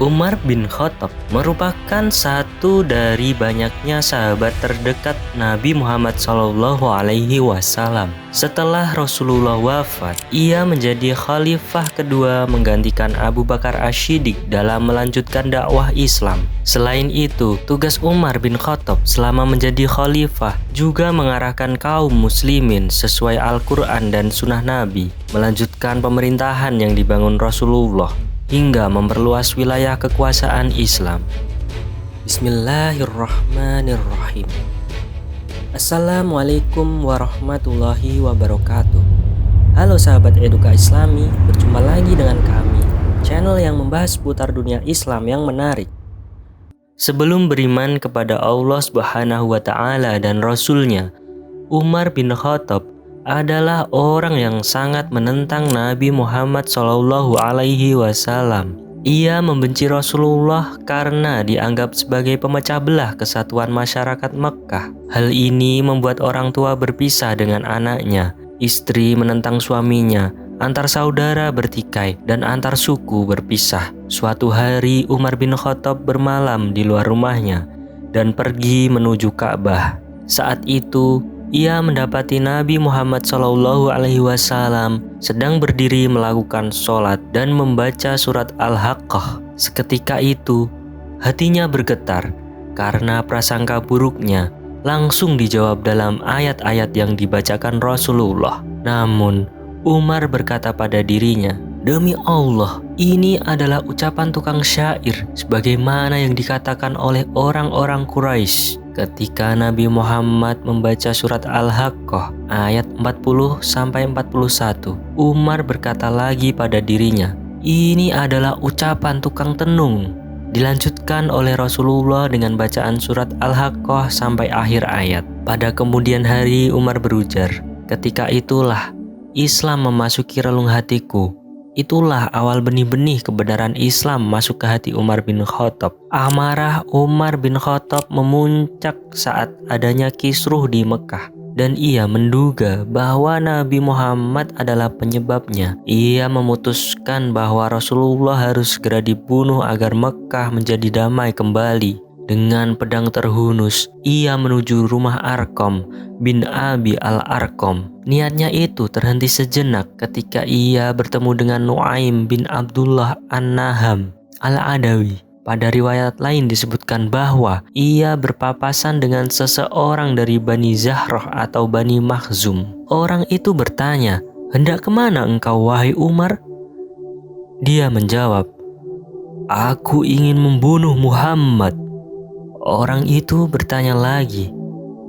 Umar bin Khattab merupakan satu dari banyaknya sahabat terdekat Nabi Muhammad SAW. Setelah Rasulullah wafat, ia menjadi khalifah kedua menggantikan Abu Bakar Asy-Siddiq dalam melanjutkan dakwah Islam. Selain itu, tugas Umar bin Khattab selama menjadi khalifah juga mengarahkan kaum muslimin sesuai Al-Quran dan Sunnah Nabi, melanjutkan pemerintahan yang dibangun Rasulullah, hingga memperluas wilayah kekuasaan Islam. Bismillahirrahmanirrahim. Assalamualaikum warahmatullahi wabarakatuh. Halo sahabat Eduka Islami, berjumpa lagi dengan kami, channel yang membahas seputar dunia Islam yang menarik. Sebelum beriman kepada Allah Subhanahu wa Ta'ala dan Rasul-Nya, Umar bin Khattab adalah orang yang sangat menentang Nabi Muhammad SAW. Ia membenci Rasulullah karena dianggap sebagai pemecah belah kesatuan masyarakat Mekkah. Hal ini membuat orang tua berpisah dengan anaknya, istri menentang suaminya, antar saudara bertikai, dan antar suku berpisah. Suatu hari Umar bin Khattab bermalam di luar rumahnya dan pergi menuju Ka'bah. Saat itu ia mendapati Nabi Muhammad SAW sedang berdiri melakukan sholat dan membaca surat Al-Haqqah. Seketika itu, hatinya bergetar karena prasangka buruknya langsung dijawab dalam ayat-ayat yang dibacakan Rasulullah. Namun, Umar berkata pada dirinya, "Demi Allah, ini adalah ucapan tukang syair sebagaimana yang dikatakan oleh orang-orang Quraisy." Ketika Nabi Muhammad membaca surat Al-Haqqah ayat 40-41, Umar berkata lagi pada dirinya, "Ini adalah ucapan tukang tenung." Dilanjutkan oleh Rasulullah dengan bacaan surat Al-Haqqah sampai akhir ayat. Pada kemudian hari Umar berujar, "Ketika itulah Islam memasuki relung hatiku." Itulah awal benih-benih kebenaran Islam masuk ke hati Umar bin Khattab. Amarah Umar bin Khattab memuncak saat adanya kisruh di Mekah, dan ia menduga bahwa Nabi Muhammad adalah penyebabnya. Ia memutuskan bahwa Rasulullah harus segera dibunuh agar Mekah menjadi damai kembali. Dengan pedang terhunus, ia menuju rumah Arqam bin Abi al-Arqam. Niatnya itu terhenti sejenak ketika ia bertemu dengan Nuaim bin Abdullah an-Naham al-Adawi. Pada riwayat lain disebutkan bahwa ia berpapasan dengan seseorang dari Bani Zahrah atau Bani Makhzum. Orang itu bertanya, "Hendak kemana engkau, wahai Umar?" Dia menjawab, "Aku ingin membunuh Muhammad." Orang itu bertanya lagi,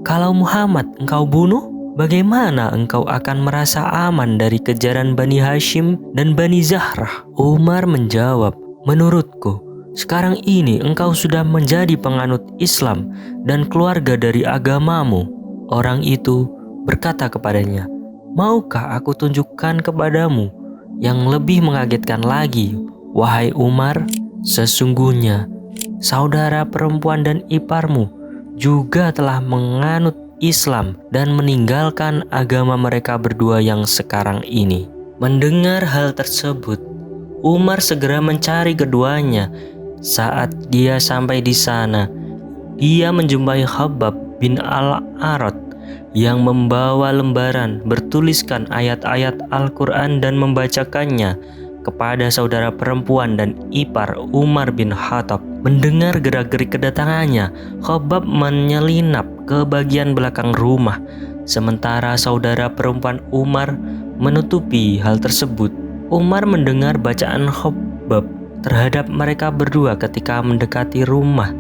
"Kalau Muhammad engkau bunuh, bagaimana engkau akan merasa aman dari kejaran Bani Hashim dan Bani Zahrah?" Umar menjawab, "Menurutku, sekarang ini engkau sudah menjadi penganut Islam dan keluarga dari agamamu." Orang itu berkata kepadanya, "Maukah aku tunjukkan kepadamu yang lebih mengagetkan lagi, wahai Umar? Sesungguhnya saudara perempuan dan iparmu juga telah menganut Islam dan meninggalkan agama mereka berdua yang sekarang ini." Mendengar hal tersebut, Umar segera mencari keduanya. Saat dia sampai di sana, dia menjumpai Khabbab bin al-Arat yang membawa lembaran bertuliskan ayat-ayat Al-Quran dan membacakannya kepada saudara perempuan dan ipar Umar bin Khattab. Mendengar gerak-gerik kedatangannya, Khabbab menyelinap ke bagian belakang rumah, sementara saudara perempuan Umar menutupi hal tersebut. Umar mendengar bacaan Khabbab terhadap mereka berdua ketika mendekati rumah.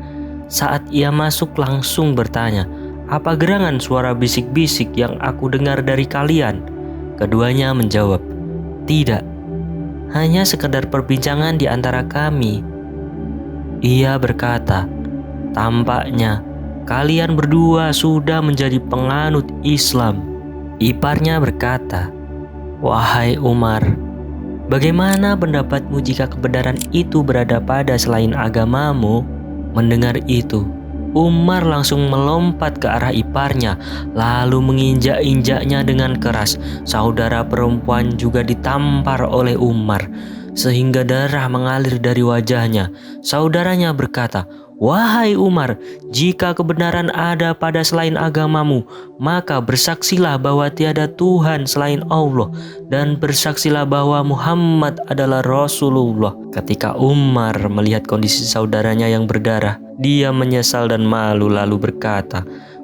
Saat ia masuk langsung bertanya, "Apa gerangan suara bisik-bisik yang aku dengar dari kalian?" Keduanya menjawab, "Tidak, hanya sekedar perbincangan di antara kami." Ia berkata, "Tampaknya kalian berdua sudah menjadi penganut Islam." Iparnya berkata, "Wahai Umar, bagaimana pendapatmu jika kebenaran itu berada pada selain agamamu?" Mendengar itu, Umar langsung melompat ke arah iparnya, lalu menginjak-injaknya dengan keras. Saudara perempuan juga ditampar oleh Umar. sehingga darah mengalir dari wajahnya. Saudaranya berkata, "Wahai Umar, jika kebenaran ada pada selain agamamu, maka bersaksilah bahwa tiada Tuhan selain Allah dan bersaksilah bahwa Muhammad adalah Rasulullah." Ketika Umar melihat kondisi saudaranya yang berdarah, dia menyesal dan malu lalu berkata,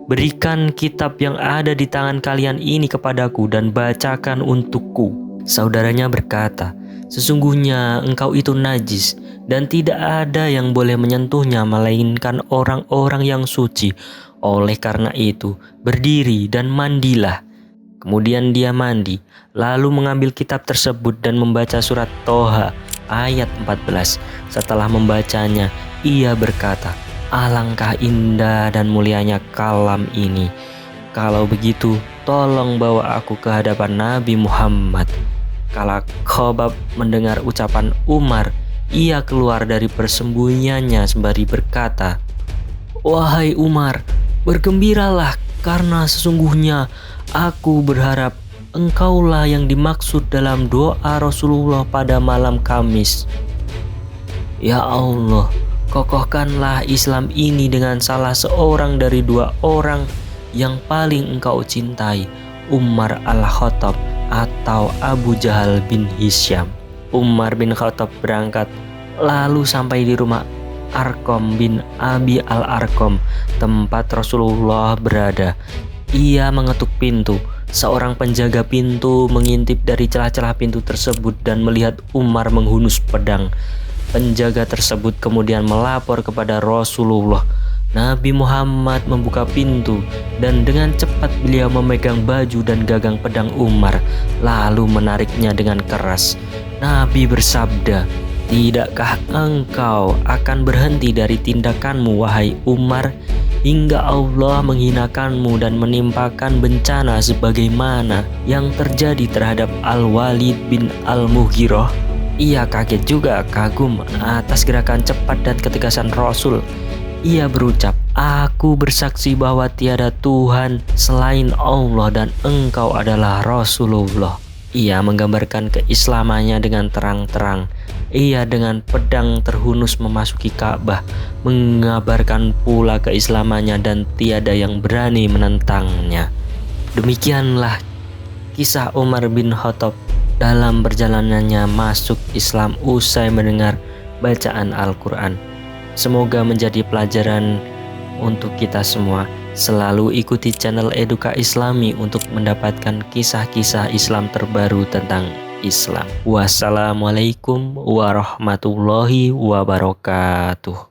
"Berikan kitab yang ada di tangan kalian ini kepadaku dan bacakan untukku." Saudaranya berkata, "Sesungguhnya engkau itu najis dan tidak ada yang boleh menyentuhnya melainkan orang-orang yang suci. Oleh karena itu, berdiri dan mandilah." Kemudian dia mandi, lalu mengambil kitab tersebut dan membaca surat Toha ayat 14. Setelah membacanya, ia berkata, "Alangkah indah dan mulianya kalam ini. Kalau begitu, tolong bawa aku ke hadapan Nabi Muhammad." Kala Khobab mendengar ucapan Umar, ia keluar dari persembunyiannya sembari berkata, "Wahai Umar, bergembiralah karena sesungguhnya aku berharap engkaulah yang dimaksud dalam doa Rasulullah pada malam Kamis. Ya Allah, kokohkanlah Islam ini dengan salah seorang dari dua orang yang paling engkau cintai, Umar al-Khattab atau Abu Jahal bin Hisham." Umar bin Khattab berangkat, lalu sampai di rumah Arkom bin Abi al-Arkom, tempat Rasulullah berada. Ia mengetuk pintu. Seorang penjaga pintu mengintip dari celah-celah pintu tersebut dan melihat Umar menghunus pedang. Penjaga tersebut kemudian melapor kepada Rasulullah. Nabi Muhammad membuka pintu dan dengan cepat beliau memegang baju dan gagang pedang Umar, lalu menariknya dengan keras. Nabi bersabda, "Tidakkah engkau akan berhenti dari tindakanmu, wahai Umar, hingga Allah menghinakanmu dan menimpakan bencana sebagaimana yang terjadi terhadap Al-Walid bin Al-Mughirah?" Ia kaget juga kagum atas gerakan cepat dan ketegasan Rasul. Ia berucap, "Aku bersaksi bahwa tiada Tuhan selain Allah dan engkau adalah Rasulullah." Ia menggambarkan keislamannya dengan terang-terang. Ia dengan pedang terhunus memasuki Ka'bah, mengabarkan pula keislamannya dan tiada yang berani menentangnya. Demikianlah kisah Umar bin Khattab dalam perjalanannya masuk Islam usai mendengar bacaan Al-Quran. Semoga menjadi pelajaran untuk kita semua. Selalu ikuti channel Eduka Islami untuk mendapatkan kisah-kisah Islam terbaru tentang Islam. Wassalamualaikum warahmatullahi wabarakatuh.